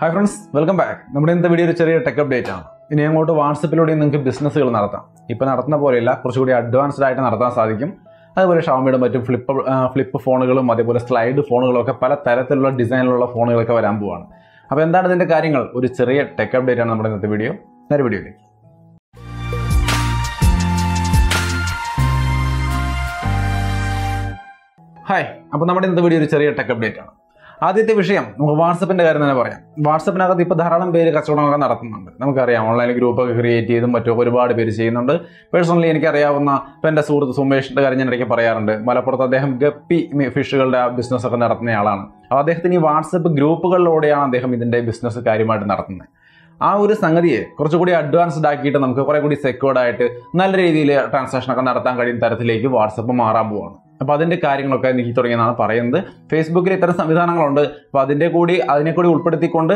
Hi friends, welcome back. നമ്മുടെ ഇന്നത്തെ video ഒരു ചെറിയ ടെക് അപ്ഡേറ്റ് ആണ്. ഇനി അങ്ങോട്ട് വാട്സപ്പിലൂടെ നിങ്ങൾക്ക് ബിസിനസ്സുകൾ നടത്താം. ഇപ്പോൾ നടത്തുന്ന പോലെയല്ല, കുറച്ചുകൂടി അഡ്വാൻസ്ഡ് ആയിട്ട് നടത്താൻ സാധിക്കും. അതുപോലെ ഷവോമിയുടെ മറ്റും ഫ്ലിപ്പ് ഫോണുകളും അതേപോലെ സ്ലൈഡ് ഫോണുകളും ഒക്കെ പല തരത്തിലുള്ള ഡിസൈനിലുള്ള ഫോണുകളൊക്കെ വരാൻ പോവാണ്. അപ്പോൾ എന്താണ് ഇതിന്റെ കാര്യങ്ങൾ? ഒരു ചെറിയ ടെക് അപ്ഡേറ്റ് ആണ് നമ്മുടെ ഇന്നത്തെ വീഡിയോ. നേരെ വീഡിയോയിലേക്ക്. ഹായ്, അപ്പോൾ നമ്മുടെ ഇന്നത്തെ വീഡിയോ ഒരു ചെറിയ ടെക് അപ്ഡേറ്റ് ആണ്. ആദ്യത്തെ വിഷയം നമുക്ക് വാട്സപ്പിന്റെ കാര്യം തന്നെ പറയാം. വാട്സപ്പിനകത്ത് ഇപ്പോൾ ധാരാളം പേര് കച്ചവടമൊക്കെ നടത്തുന്നുണ്ട്. നമുക്കറിയാം, ഓൺലൈനിൽ ഗ്രൂപ്പൊക്കെ ക്രിയേറ്റ് ചെയ്തും മറ്റൊക്കെ ഒരുപാട് പേര് ചെയ്യുന്നുണ്ട്. പേഴ്സണലി എനിക്കറിയാവുന്ന ഇപ്പം എൻ്റെ സുഹൃത്ത് സുമേഷിന്റെ കാര്യം ഞാൻ ഇടയ്ക്ക് പറയാറുണ്ട്. മലപ്പുറത്ത് അദ്ദേഹം ഗപ്പി ഫിഷുകളുടെ ബിസിനസ് ഒക്കെ നടത്തുന്നയാളാണ്. അപ്പോൾ അദ്ദേഹത്തിന് ഈ വാട്സപ്പ് ഗ്രൂപ്പുകളിലൂടെയാണ് അദ്ദേഹം ഇതിന്റെ ബിസിനസ് കാര്യമായിട്ട് നടത്തുന്നത്. ആ ഒരു സംഗതിയെ കുറച്ചുകൂടി അഡ്വാൻസ്ഡ് ആക്കിയിട്ട് നമുക്ക് കുറെ കൂടി സെക്യൂർഡ് ആയിട്ട് നല്ല രീതിയിൽ ട്രാൻസാക്ഷൻ ഒക്കെ നടത്താൻ കഴിയുന്ന തരത്തിലേക്ക് വാട്സപ്പ് മാറാൻ പോവാണ്. അപ്പോൾ അതിന്റെ കാര്യങ്ങളൊക്കെ നീക്കി തുടങ്ങിയെന്നാണ് പറയുന്നത്. ഫേസ്ബുക്കിൽ ഇത്തരം സംവിധാനങ്ങളുണ്ട്. അപ്പോൾ അതിനെ കൂടി ഉൾപ്പെടുത്തിക്കൊണ്ട്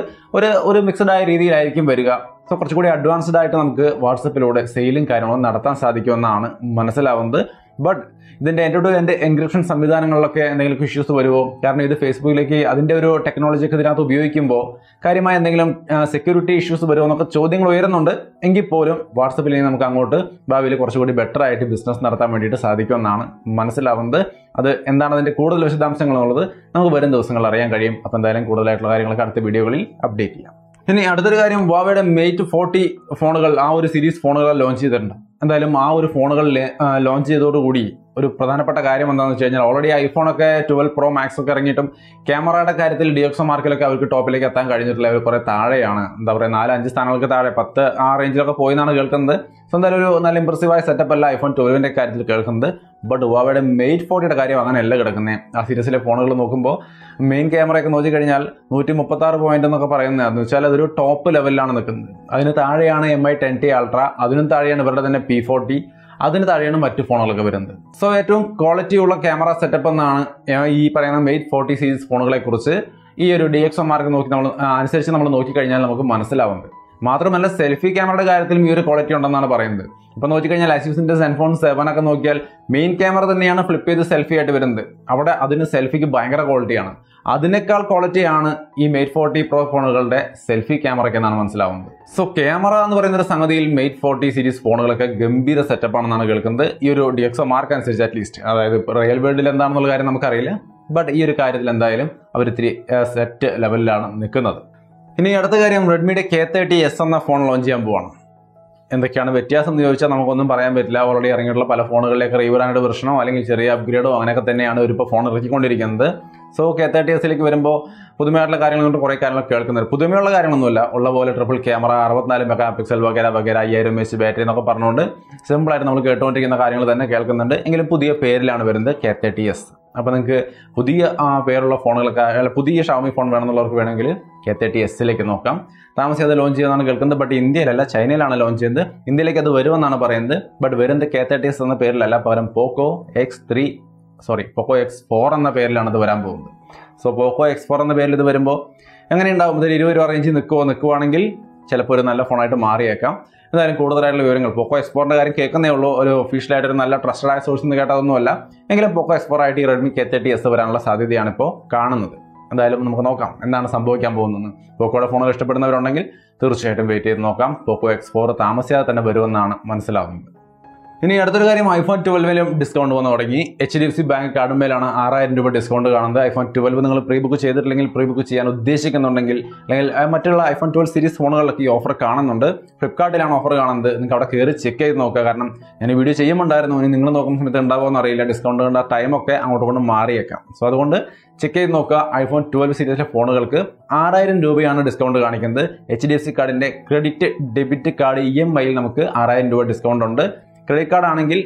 ഒരു മിക്സഡ് ആയ രീതിയിലായിരിക്കും വരിക. സോ കുറച്ചുകൂടി അഡ്വാൻസ്ഡ് ആയിട്ട് നമുക്ക് വാട്സപ്പിലൂടെ സെയിലും കാര്യങ്ങളും നടത്താൻ സാധിക്കുമെന്നാണ് മനസ്സിലാവുന്നത്. ബട്ട് ഇതിന്റെ എൻഡ് എൻക്രിപ്ഷൻ സംവിധാനങ്ങളിലൊക്കെ എന്തെങ്കിലും ഇഷ്യൂസ് വരുമോ? കാരണം ഇത് ഫേസ്ബുക്കിലേക്ക് അതിന്റെ ഒരു ടെക്നോളജിയൊക്കെ ഇതിനകത്ത് ഉപയോഗിക്കുമ്പോൾ കാര്യമായ എന്തെങ്കിലും സെക്യൂരിറ്റി ഇഷ്യൂസ് വരുമോ എന്നൊക്കെ ചോദ്യങ്ങൾ ഉയരുന്നുണ്ട്. എങ്കിൽ പോലും വാട്സപ്പിൽ നമുക്ക് അങ്ങോട്ട് ഭാവിയിൽ കുറച്ചുകൂടി ബെറ്റർ ആയിട്ട് ബിസിനസ് നടത്താൻ വേണ്ടിയിട്ട് സാധിക്കുമെന്നാണ് മനസ്സിലാവുന്നത്. അത് എന്താണ് അതിന്റെ കൂടുതൽ വിശദാംശങ്ങൾ എന്നുള്ളത് നമുക്ക് വരും ദിവസങ്ങളിൽ അറിയാൻ കഴിയും. അപ്പോൾ എന്തായാലും കൂടുതലായിട്ടുള്ള കാര്യങ്ങളൊക്കെ അടുത്ത വീഡിയോകളിൽ അപ്ഡേറ്റ് ചെയ്യാം. ഇനി അടുത്തൊരു കാര്യം, Huaweiയുടെ Mate 40 ഫോണുകൾ, ആ ഒരു സീരീസ് ഫോണുകൾ ലോഞ്ച് ചെയ്തിട്ടുണ്ട്. എന്തായാലും ആ ഒരു ഫോണുകൾ ലോഞ്ച് ചെയ്തതോടുകൂടി ഒരു പ്രധാനപ്പെട്ട കാര്യം എന്താണെന്ന് വെച്ച് കഴിഞ്ഞാൽ, ഓൾറെഡി ഐഫോൺ ഒക്കെ 12 Pro Max ഒക്കെ ഇറങ്ങിയിട്ടും ക്യാമറയുടെ കാര്യത്തിൽ DxO മാർക്കിലൊക്കെ അവർക്ക് ടോപ്പിലേക്ക് എത്താൻ കഴിഞ്ഞിട്ടില്ല. അവർ കുറെ താഴെയാണ്. എന്താ പറയുക, 4-5 സ്ഥാനങ്ങൾക്ക് താഴെ 10 ആ റേഞ്ചിലൊക്കെ പോയി എന്നാണ് കേൾക്കുന്നത്. സോ എന്തായാലും ഒരു നല്ല ഇംപ്രസീവായ സെറ്റപ്പ് അല്ല iPhone 12ന്റെ കാര്യത്തിൽ കേൾക്കുന്നത്. ബട്ട് Huaweiയുടെ Mate 40യുടെ കാര്യം അങ്ങനെയല്ല കിടക്കുന്നത്. ആ സീരീസിലെ ഫോണുകൾ നോക്കുമ്പോൾ മെയിൻ ക്യാമറയൊക്കെ നോക്കി കഴിഞ്ഞാൽ 136 പോയിന്റ് എന്നൊക്കെ പറയുന്നത് എന്ന് വെച്ചാൽ അതൊരു ടോപ്പ് ലെവലിലാണ് നിൽക്കുന്നത്. അതിന് താഴെയാണ് MI 10T Ultra, അതിനും താഴെയാണ് ഇവരുടെ തന്നെ P40, അതിന് താഴെയാണ് മറ്റു ഫോണുകളൊക്കെ വരുന്നത്. സോ ഏറ്റവും ക്വാളിറ്റി ഉള്ള ക്യാമറ സെറ്റപ്പ് എന്നാണ് ഈ പറയുന്ന Mate 40 സീരീസ് ഫോണുകളെ കുറിച്ച് ഈ ഒരു DxO മാർക്ക് അനുസരിച്ച് നമ്മൾ നോക്കിക്കഴിഞ്ഞാൽ നമുക്ക് മനസ്സിലാവുന്നത്. മാത്രമല്ല, സെൽഫി ക്യാമറയുടെ കാര്യത്തിലും ഈ ഒരു ക്വാളിറ്റി ഉണ്ടെന്നാണ് പറയുന്നത്. ഇപ്പൊ നോക്കിക്കഴിഞ്ഞാൽ Asusന്റെ Zenfone 7 ഒക്കെ നോക്കിയാൽ മെയിൻ ക്യാമറ തന്നെയാണ് ഫ്ലിപ്പ് ചെയ്ത് സെൽഫി ആയിട്ട് വരുന്നത്. അവിടെ അതിന് സെൽഫിക്ക് ഭയങ്കര ക്വാളിറ്റിയാണ്. അതിനേക്കാൾ ക്വാളിറ്റിയാണ് ഈ Mate 40 Pro ഫോണുകളുടെ സെൽഫി ക്യാമറയ്ക്ക് എന്നാണ് മനസ്സിലാവുന്നത്. സോ ക്യാമറ എന്ന് പറയുന്ന ഒരു സംഗതിയിൽ Mate 40 സീരീസ് ഫോണുകളൊക്കെ ഗംഭീര സെറ്റപ്പ് ആണെന്നാണ് കേൾക്കുന്നത്. ഈ ഒരു DxO മാർക്ക് അനുസരിച്ച് അറ്റ്ലീസ്റ്റ്. അതായത് റിയൽ വേൾഡിൽ എന്താണെന്നുള്ള കാര്യം നമുക്കറിയില്ല. ബട്ട് ഈ ഒരു കാര്യത്തിൽ എന്തായാലും അവർ ഇത്തിരി സെറ്റ് ലെവലിലാണ് നിൽക്കുന്നത്. ഇനി അടുത്ത കാര്യം, റെഡ്മിയുടെ K30s എന്ന ഫോൺ ലോഞ്ച് ചെയ്യാൻ പോവാണ്. എന്തൊക്കെയാണ് വ്യത്യാസം എന്ന് ചോദിച്ചാൽ നമുക്കൊന്നും പറയാൻ പറ്റില്ല. ഓൾറെഡി ഇറങ്ങിയിട്ടുള്ള പല ഫോണുകളിലേക്ക് റീബ്രാൻഡ് വെർഷനോ അല്ലെങ്കിൽ ചെറിയ അപ്ഗ്രേഡോ അങ്ങനെയൊക്കെ തന്നെയാണ് ഇപ്പോൾ ഫോൺ ഇറക്കിക്കൊണ്ടിരിക്കുന്നത്. സോ K30sലേക്ക് വരുമ്പോൾ പുതുമയായിട്ടുള്ള കാര്യങ്ങൾ കൊണ്ട് കുറേ കാര്യങ്ങൾ കേൾക്കുന്നത്. പുതുമയുള്ള കാര്യങ്ങളൊന്നുമില്ല, ഉള്ള പോലെ ട്രിപ്പിൾ ക്യാമറ, 64 മെഗാ പിക്സൽ വഗേര 5000 mAh ബാറ്ററി എന്നൊക്കെ പറഞ്ഞുകൊണ്ട് സിമ്പിളായിട്ട് നമ്മൾ കേട്ടുകൊണ്ടിരിക്കുന്ന കാര്യങ്ങൾ തന്നെ കേൾക്കുന്നുണ്ട്. എങ്കിലും പുതിയ പേരിലാണ് വരുന്നത് K30s. അപ്പോൾ നിങ്ങൾക്ക് പുതിയ പേരുള്ള ഫോണുകളൊക്കെ, പുതിയ Xiaomi ഫോൺ വേണമെന്നുള്ളവർക്ക് വേണമെങ്കിൽ K30sലേക്ക് നോക്കാം. താമസിയാതെ ലോഞ്ച് ചെയ്യുന്നതാണ് കേൾക്കുന്നത്. ബട്ട് ഇന്ത്യയിലല്ല, ചൈനയിലാണ് ലോഞ്ച് ചെയ്യുന്നത്. ഇന്ത്യയിലേക്ക് അത് വരുമെന്നാണ് പറയുന്നത്. ബട്ട് വരുന്നത് K30s എന്ന പേരിലല്ല, പകരം Poco X4 എന്ന പേരിലാണ് ഇത് വരാൻ പോകുന്നത്. സോ Poco X4 എന്ന പേരിൽ ഇത് വരുമ്പോൾ എങ്ങനെയുണ്ടാവും? ഇതൊരു 20 രൂപ റേഞ്ചിൽ നിൽക്കുവാണെങ്കിൽ ചിലപ്പോൾ ഒരു നല്ല ഫോണായിട്ട് മാറിയേക്കാം. എന്തായാലും കൂടുതലായിട്ടുള്ള വിവരങ്ങൾ Poco X4ന്റെ കാര്യം കേൾക്കുന്നേ ഉള്ളൂ. ഒരു ഒഫീഷ്യലായിട്ട് ഒരു നല്ല ട്രസ്റ്റഡ് ആയ സോഴ്സിൽ നിന്ന് കേട്ടതൊന്നുമല്ല. എങ്കിലും Poco X4 ആയിട്ട് ഈ Redmi K30s വരാനുള്ള സാധ്യതയാണ് ഇപ്പോൾ കാണുന്നത്. എന്തായാലും നമുക്ക് നോക്കാം എന്താണ് സംഭവിക്കാൻ പോകുന്നത്. പോക്കോയുടെ ഫോണുകൾ ഇഷ്ടപ്പെടുന്നവരുണ്ടെങ്കിൽ തീർച്ചയായിട്ടും വെയിറ്റ് ചെയ്ത് നോക്കാം. Poco X4 താമസിയാതെ തന്നെ വരുമെന്നാണ് മനസ്സിലാവുന്നത്. ഇനി അടുത്തൊരു കാര്യം, iPhone 12ലും ഡിസ്കൗണ്ട് വന്ന് തുടങ്ങി. HDFC ബാങ്ക് കാർഡുമേലാണ് 6000 രൂപ ഡിസ്കൗണ്ട് കാണുന്നത്. iPhone 12 നിങ്ങൾ പ്രീ ബുക്ക് ചെയ്തിട്ടില്ലെങ്കിൽ, പ്രീ ബുക്ക് ചെയ്യാൻ ഉദ്ദേശിക്കുന്നുണ്ടെങ്കിൽ, അല്ലെങ്കിൽ മറ്റുള്ള iPhone 12 സീരീസ് ഫോണുകളിലൊക്കെ ഈ ഓഫർ കാണുന്നുണ്ട്. ഫ്ലിപ്കാർട്ടിലാണ് ഓഫർ കാണുന്നത്. നിങ്ങൾക്ക് അവിടെ കയറി ചെക്ക് ചെയ്ത് നോക്കുക. കാരണം ഞാൻ ഈ വീഡിയോ ചെയ്യുമ്പോണ്ടായിരുന്നു, ഇനി നിങ്ങൾ നോക്കുന്ന സമയത്ത് ഉണ്ടാവുമെന്ന് അറിയില്ല. ഡിസ്കൗണ്ട് കണ്ട ടൈമൊക്കെ അങ്ങോട്ട് കൊണ്ട് മാറിയേക്കാം. സോ അതുകൊണ്ട് ചെക്ക് ചെയ്ത് നോക്കുക. iPhone 12 സീരീസിലെ ഫോണുകൾക്ക് 6000 രൂപയാണ് ഡിസ്കൗണ്ട് കാണിക്കുന്നത്. HDFC കാർഡിന്റെ ക്രെഡിറ്റ് ഡെബിറ്റ് കാർഡ് EMI യിൽ നമുക്ക് 6000 രൂപ ഡിസ്കൗണ്ട് ഉണ്ട്. ക്രെഡിറ്റ് കാർഡ് ആണെങ്കിൽ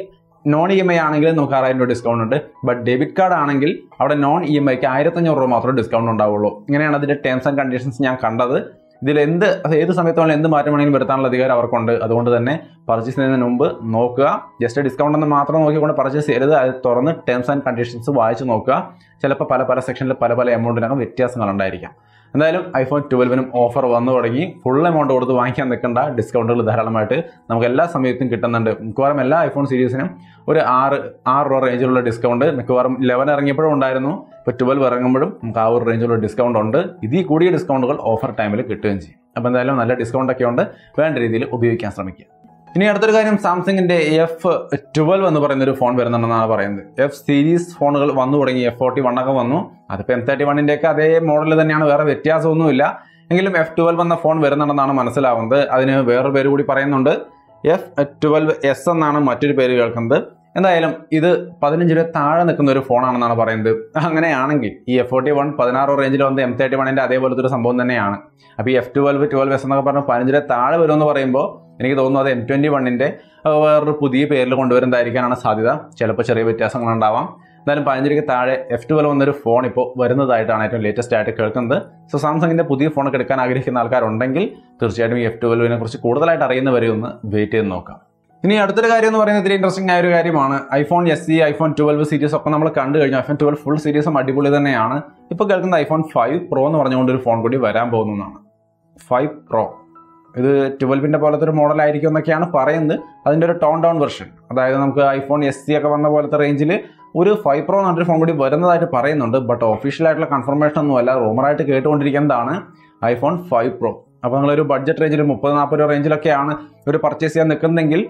നോൺ EMI ആണെങ്കിൽ നമുക്ക് 6000 രൂപ ഡിസ്കൗണ്ട് ഉണ്ട്. ബട്ട് ഡെബിറ്റ് കാർഡ് ആണെങ്കിൽ അവിടെ നോൺ EMIക്ക് 1500 രൂപ മാത്രമേ ഡിസ്കൗണ്ട് ഉണ്ടാവുള്ളൂ. ഇങ്ങനെയാണ് അതിന്റെ ടേംസ് ആൻഡ് കണ്ടീഷൻസ് ഞാൻ കണ്ടത്. ഇതിൽ ഏത് സമയത്തോളം എന്ത് മാറ്റം വേണമെങ്കിലും വരുത്താനുള്ള അധികാരം അവർക്കുണ്ട്. അതുകൊണ്ട് തന്നെ പർച്ചേസ് ചെയ്യുന്നതിന് മുമ്പ് നോക്കുക. ജസ്റ്റ് ഡിസ്കൗണ്ട് എന്ന് മാത്രം നോക്കിക്കൊണ്ട് പർച്ചേസ് ചെയ്യരുത്. അത് തുറന്ന് ടേംസ് ആൻഡ് കണ്ടീഷൻസ് വായിച്ച് നോക്കുക. ചിലപ്പോൾ പല സെക്ഷനിൽ പല എമൗണ്ടിനകം വ്യത്യാസങ്ങൾ ഉണ്ടായിരിക്കാം. എന്തായാലും ഐഫോൺ 12നും ഓഫർ വന്നു തുടങ്ങി. ഫുൾ എമൗണ്ട് കൊടുത്ത് വാങ്ങിക്കാൻ നിൽക്കേണ്ട, ഡിസ്കൗണ്ടുകൾ ധാരാളമായിട്ട് നമുക്ക് എല്ലാ സമയത്തും കിട്ടുന്നുണ്ട്. മിക്കവാറും എല്ലാ ഐഫോൺ സീരീസിനും ഒരു 6 രൂപ റേഞ്ചിലുള്ള ഡിസ്കൗണ്ട് മിക്കവാറും 11 ഇറങ്ങിയപ്പോഴും ഉണ്ടായിരുന്നു. ഇപ്പോൾ 12 ഇറങ്ങുമ്പോഴും നമുക്ക് ആ ഒരു റേഞ്ചിലുള്ള ഡിസ്കൗണ്ട് ഉണ്ട്. ഇതിൽ കൂടിയ ഡിസ്കൗണ്ടുകൾ ഓഫർ ടൈമിൽ കിട്ടുകയും ചെയ്യും. അപ്പോൾ എന്തായാലും നല്ല ഡിസ്കൗണ്ട് ഒക്കെ ഉണ്ട്, വേണ്ട രീതിയിൽ ഉപയോഗിക്കാൻ ശ്രമിക്കുക. ഇനി അടുത്തൊരു കാര്യം, സാംസങ്ങിന്റെ F12 എന്ന് പറയുന്ന ഒരു ഫോൺ വരുന്നുണ്ടെന്നാണ് പറയുന്നത്. F സീരീസ് ഫോണുകൾ വന്നു തുടങ്ങി, F41 ഒക്കെ വന്നു. അതിപ്പോൾ M31ന്റെ ഒക്കെ അതേ മോഡൽ തന്നെയാണ്, വേറെ വ്യത്യാസമൊന്നുമില്ല. എങ്കിലും F12 എന്ന ഫോൺ വരുന്നുണ്ടെന്നാണ് മനസ്സിലാവുന്നത്. അതിന് വേറൊരു പേര് കൂടി പറയുന്നുണ്ട്, F12s എന്നാണ് മറ്റൊരു പേര് കേൾക്കുന്നത്. എന്തായാലും ഇത് 15 രൂപ താഴെ നിൽക്കുന്ന ഒരു ഫോണാണെന്നാണ് പറയുന്നത്. അങ്ങനെയാണെങ്കിൽ ഈ F41 16 റേഞ്ചിൽ വന്ന് M31ന്റെ അതേപോലത്തെ ഒരു സംഭവം തന്നെയാണ്. അപ്പോൾ ഈ F12 12s എന്നൊക്കെ പറഞ്ഞാൽ 15 രൂപ താഴെ വരുമെന്ന് പറയുമ്പോൾ എനിക്ക് തോന്നുന്നു അത് M21ന്റെ വേറൊരു പുതിയ പേരിൽ കൊണ്ടുവരുന്നതായിരിക്കാനാണ് സാധ്യത. ചിലപ്പോൾ ചെറിയ വ്യത്യാസങ്ങളുണ്ടാവാം. എന്തായാലും 15 രൂപയ്ക്ക് താഴെ F12 എന്നൊരു ഫോൺ ഇപ്പോൾ വരുന്നതായിട്ടാണ് ഏറ്റവും ലേറ്റസ്റ്റ് ആയിട്ട് കേൾക്കുന്നത്. സോ സാംസങ്ങിന്റെ പുതിയ ഫോണൊക്കെ എടുക്കാൻ ആഗ്രഹിക്കുന്ന ആൾക്കാരുണ്ടെങ്കിൽ തീർച്ചയായിട്ടും ഈ F12നെ കുറിച്ച് കൂടുതലായിട്ട് അറിയുന്നവരെ ഒന്ന് വെയിറ്റ് ചെയ്ത് നോക്കാം. ഇനി അടുത്തൊരു കാര്യം എന്ന് പറയുന്നത് ഇത്തിരി ഇൻട്രസ്റ്റിംഗ് ആയ ഒരു കാര്യമാണ്. ഐഫോൺ SE, ഐഫോൺ 12 സീരീസ് ഒക്കെ നമ്മൾ കണ്ടു കഴിഞ്ഞു. ഐഫോൺ 12 ഫുൾ സീരീസും അടിപൊളി തന്നെയാണ്. ഇപ്പോൾ കേൾക്കുന്ന ഐഫോൺ 5 Pro എന്ന് പറഞ്ഞുകൊണ്ട് ഒരു ഫോൺ കൂടി വരാൻ പോകുന്നതാണ്. 5 Pro ഇത് 12ന്റെ പോലത്തെ ഒരു മോഡലായിരിക്കും എന്നൊക്കെയാണ് പറയുന്നത്. അതിൻ്റെ ഒരു ടോൺ ഡൗൺ വെർഷൻ, അതായത് നമുക്ക് ഐഫോൺ SE ഒക്കെ വന്ന പോലത്തെ റേഞ്ചിൽ ഒരു 5 Pro എന്നൊരു ഫോൺ കൂടി വരുന്നതായിട്ട് പറയുന്നുണ്ട്. ബട്ട് ഒഫീഷ്യലായിട്ടുള്ള കൺഫർമേഷൻ ഒന്നുമല്ല, റൂമറായിട്ട് കേട്ടുകൊണ്ടിരിക്കുന്നതാണ് ഐഫോൺ 5 Pro. അപ്പോൾ നിങ്ങളൊരു ബഡ്ജറ്റ് റേഞ്ചിൽ 30-40 രൂപ റേഞ്ചിലൊക്കെയാണ് ഒരു പർച്ചേസ് ചെയ്യാൻ നിൽക്കുന്നതെങ്കിൽ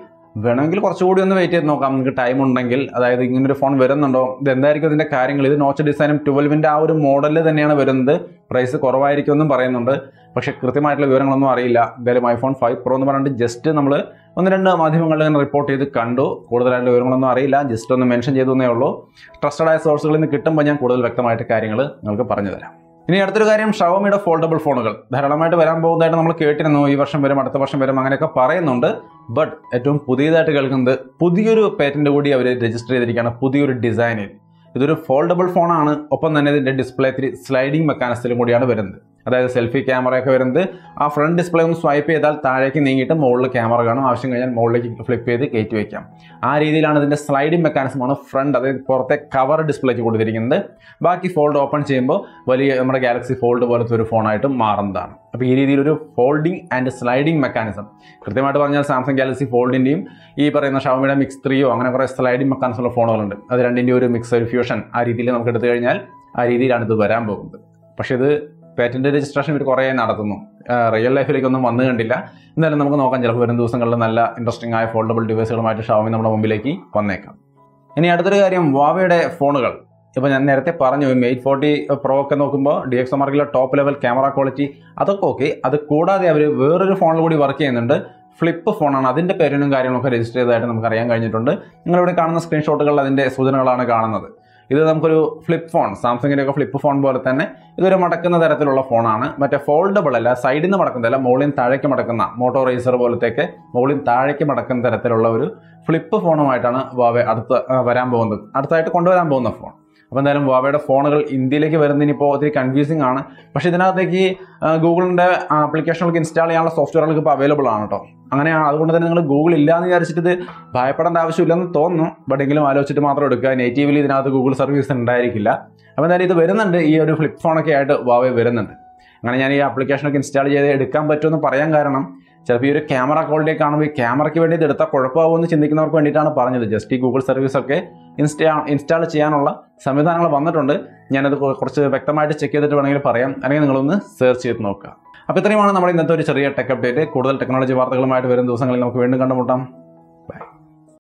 വേണമെങ്കിൽ കുറച്ചുകൂടി ഒന്ന് വെയിറ്റ് ചെയ്ത് നോക്കാം, നിങ്ങൾക്ക് ടൈം ഉണ്ടെങ്കിൽ. അതായത് ഇങ്ങനൊരു ഫോൺ വരുന്നുണ്ടോ, ഇത് എന്തായിരിക്കും ഇതിൻ്റെ കാര്യങ്ങൾ. ഇത് നോച്ച് ഡിസൈനും 12ന്റെ ആ ഒരു മോഡലിൽ തന്നെയാണ് വരുന്നത്. പ്രൈസ് കുറവായിരിക്കും എന്നും പറയുന്നുണ്ട്, പക്ഷേ കൃത്യമായിട്ടുള്ള വിവരങ്ങളൊന്നും അറിയില്ല. എന്തായാലും ഐഫോൺ 5 Pro എന്ന് പറഞ്ഞിട്ട് ജസ്റ്റ് നമ്മൾ 1-2 മാധ്യമങ്ങളിൽ നിന്ന് റിപ്പോർട്ട് ചെയ്ത് കണ്ടു. കൂടുതലായിട്ടുള്ള വിവരങ്ങളൊന്നും അറിയില്ല, ജസ്റ്റ് ഒന്ന് മെൻഷൻ ചെയ്തേ ഉള്ളൂ. ട്രസ്റ്റഡ് ആയ സോഴ്സുകളിൽ നിന്ന് കിട്ടുമ്പോൾ ഞാൻ കൂടുതൽ വ്യക്തമായിട്ട് കാര്യങ്ങൾ നിങ്ങൾക്ക് പറഞ്ഞു തരാം. ഇനി അടുത്തൊരു കാര്യം, ഷവോമിയുടെ ഫോൾഡബിൾ ഫോണുകൾ ധാരാളമായിട്ട് വരാൻ പോകുന്നതായിട്ട് നമ്മൾ കേട്ടിരുന്നു. ഈ വർഷം വരും, അടുത്ത വർഷം വരും, അങ്ങനെയൊക്കെ പറയുന്നുണ്ട്. ബട്ട് ഏറ്റവും പുതിയതായിട്ട് കേൾക്കുന്നത് പുതിയൊരു പേറ്റന്റ് കൂടി അവർ രജിസ്റ്റർ ചെയ്തിരിക്കുകയാണ്, പുതിയൊരു ഡിസൈനിൽ. ഇതൊരു ഫോൾഡബിൾ ഫോണാണ്. ഒപ്പം തന്നെ ഇതിൻ്റെ ഡിസ്പ്ലേ സ്ലൈഡിംഗ് മെക്കാനിസത്തിലും കൂടിയാണ് വരുന്നത്. അതായത് സെൽഫി ക്യാമറയൊക്കെ വരുന്നത് ആ ഫ്രണ്ട് ഡിസ്പ്ലേ ഒന്ന് സ്വൈപ്പ് ചെയ്താൽ താഴേക്ക് നീങ്ങിയിട്ട് മുകളിൽ ക്യാമറ കാണും. ആവശ്യം കഴിഞ്ഞാൽ മുകളിലേക്ക് ഫ്ലിപ്പ് ചെയ്ത് കയറ്റി വയ്ക്കാം. ആ രീതിയിലാണ് ഇതിൻ്റെ സ്ലൈഡിംഗ് മെക്കാനിസമാണ് ഫ്രണ്ട്, അതായത് പുറത്തെ കവർ ഡിസ്പ്ലേക്ക് കൊടുത്തിരിക്കുന്നത്. ബാക്കി ഫോൾഡ് ഓപ്പൺ ചെയ്യുമ്പോൾ വലിയ നമ്മുടെ ഗാലക്സി ഫോൾഡ് പോലത്തെ ഒരു ഫോണായിട്ട് മാറുന്നതാണ്. അപ്പോൾ ഈ രീതിയിലൊരു ഫോൾഡിംഗ് ആൻഡ് സ്ലൈഡിംഗ് മെക്കാനിസം, കൃത്യമായിട്ട് പറഞ്ഞാൽ സാംസങ് ഗാലക്സി ഫോൾഡിൻ്റെയും ഈ പറയുന്ന ഷവോമിയുടെ മിക്സ് 3 അങ്ങനെ കുറേ സ്ലൈഡിംഗ് മെക്കാനിസമുള്ള ഫോണുകളുണ്ട്. അത് രണ്ടിൻ്റെ ഒരു മിക്സ്, ഒരു ഫ്യൂഷൻ, ആ രീതിയിൽ നമുക്ക് എടുത്തു കഴിഞ്ഞാൽ ആ രീതിയിലാണ് ഇത് വരാൻ പോകുന്നത്. പക്ഷേ ഇത് പേറ്റന്റ് രജിസ്ട്രേഷൻ ഇവർ കുറേ നടത്തുന്നു, റിയൽ ലൈഫിലേക്കൊന്നും വന്നു കണ്ടില്ല. എന്തായാലും നമുക്ക് നോക്കാം, ചിലപ്പോൾ വരും ദിവസങ്ങളിൽ നല്ല ഇൻട്രസ്റ്റിംഗ് ആയ ഫോൾഡബിൾ ഡിവൈസുകളുമായിട്ട് ഷവോമി നമ്മുടെ മുമ്പിലേക്ക് വന്നേക്കാം. ഇനി അടുത്തൊരു കാര്യം, വാവയുടെ ഫോണുകൾ. ഇപ്പോൾ ഞാൻ നേരത്തെ പറഞ്ഞു, Mate 40 Pro ഒക്കെ നോക്കുമ്പോൾ DxOMarkലെ ടോപ്പ് ലെവൽ ക്യാമറ ക്വാളിറ്റി അതൊക്കെ ഓക്കെ. അത് കൂടാതെ അവർ വേറൊരു ഫോണിൽ കൂടി വർക്ക് ചെയ്യുന്നുണ്ട്. ഫ്ലിപ്പ് ഫോണാണ്, അതിൻ്റെ പേരും കാര്യങ്ങളൊക്കെ രജിസ്റ്റർ ചെയ്തതായിട്ട് നമുക്ക് അറിയാൻ കഴിഞ്ഞിട്ടുണ്ട്. നിങ്ങളിവിടെ കാണുന്ന സ്ക്രീൻഷോട്ടുകൾ അതിൻ്റെ സൂചനകളാണ് കാണുന്നത്. ഇത് നമുക്കൊരു ഫ്ലിപ്പ് ഫോൺ, സാംസങ്ങിൻ്റെ ഒക്കെ ഫ്ലിപ്പ് ഫോൺ പോലെ തന്നെ ഇതൊരു മടക്കുന്ന തരത്തിലുള്ള ഫോണാണ്. മറ്റേ ഫോൾഡബിൾ അല്ല, സൈഡിൽ നിന്ന് മടക്കുന്നതല്ല, മുകളിൽ നിന്ന് താഴേക്ക് മടക്കുന്ന, മോട്ടോ റേസർ പോലത്തെയൊക്കെ മുകളിൽ നിന്ന് താഴേക്ക് മടക്കുന്ന തരത്തിലുള്ള ഒരു ഫ്ലിപ്പ് ഫോണുമായിട്ടാണ് വാവെ വരാൻ പോകുന്നത്, അടുത്തായിട്ട് കൊണ്ടുവരാൻ പോകുന്ന ഫോൺ. അപ്പോൾ എന്തായാലും വാവയുടെ ഫോണുകൾ ഇന്ത്യയിലേക്ക് വരുന്നതിനിപ്പോൾ ഒത്തിരി കൺഫ്യൂസിംഗ് ആണ്. പക്ഷേ ഇതിനകത്തേക്ക് ഗൂഗിളിൻ്റെ ആപ്ലിക്കേഷനുകൾക്ക് ഇൻസ്റ്റാൾ ചെയ്യാനുള്ള സോഫ്റ്റ്വെയറുകൾക്ക് ഇപ്പോൾ അവൈലബിൾ ആണ് കേട്ടോ. അങ്ങനെയാണ്, അതുകൊണ്ട് തന്നെ നിങ്ങൾ ഗൂഗിൾ ഇല്ലയെന്ന് വിചാരിച്ചിട്ട് ഇത് ഭയപ്പെടേണ്ട ആവശ്യമില്ലെന്ന് തോന്നുന്നു. ബട്ട് എങ്കിലും ആലോചിച്ചിട്ട് മാത്രം എടുക്കുക. നേറ്റീവ്ലി ഇതിനകത്ത് ഗൂഗിൾ സർവീസ് ഉണ്ടായിരിക്കില്ല. അപ്പോൾ എന്തായാലും ഇത് വരുന്നുണ്ട്, ഈ ഒരു ഫ്ലിപ്പ് ഫോണൊക്കെ ആയിട്ട് വാവെ വരുന്നുണ്ട്. അങ്ങനെ ഞാൻ ഈ ആപ്ലിക്കേഷനൊക്കെ ഇൻസ്റ്റാൾ ചെയ്ത് എടുക്കാൻ പറ്റുമെന്ന് പറയാൻ കാരണം, ചിലപ്പോൾ ഈ ഒരു ക്യാമറ ക്വാളിറ്റി കാണുമ്പോൾ ഈ ക്യാമറയ്ക്ക് വേണ്ടി ഇത് എടുത്താൽ കുഴപ്പമാകുമെന്ന് ചിന്തിക്കുന്നവർക്ക് വേണ്ടിയിട്ടാണ് പറഞ്ഞത്. ജസ്റ്റ് ഈ ഗൂഗിൾ സർവീസൊക്കെ ഇൻസ്റ്റാൾ ചെയ്യാനുള്ള സംവിധാനങ്ങൾ വന്നിട്ടുണ്ട്. ഞാനത് കുറച്ച് വ്യക്തമായിട്ട് ചെക്ക് ചെയ്തിട്ട് വേണമെങ്കിൽ പറയാം, അല്ലെങ്കിൽ നിങ്ങളൊന്ന് സെർച്ച് ചെയ്ത് നോക്കുക. അപ്പോൾ ഇത്രയുമാണ് നമ്മുടെ ഇന്നത്തെ ഒരു ചെറിയ ടെക് അപ്ഡേറ്റ്. കൂടുതൽ ടെക്നോളജി വാർത്തകളുമായിട്ട് വരും ദിവസങ്ങളിൽ നമുക്ക് വീണ്ടും കണ്ടുമുട്ടാം.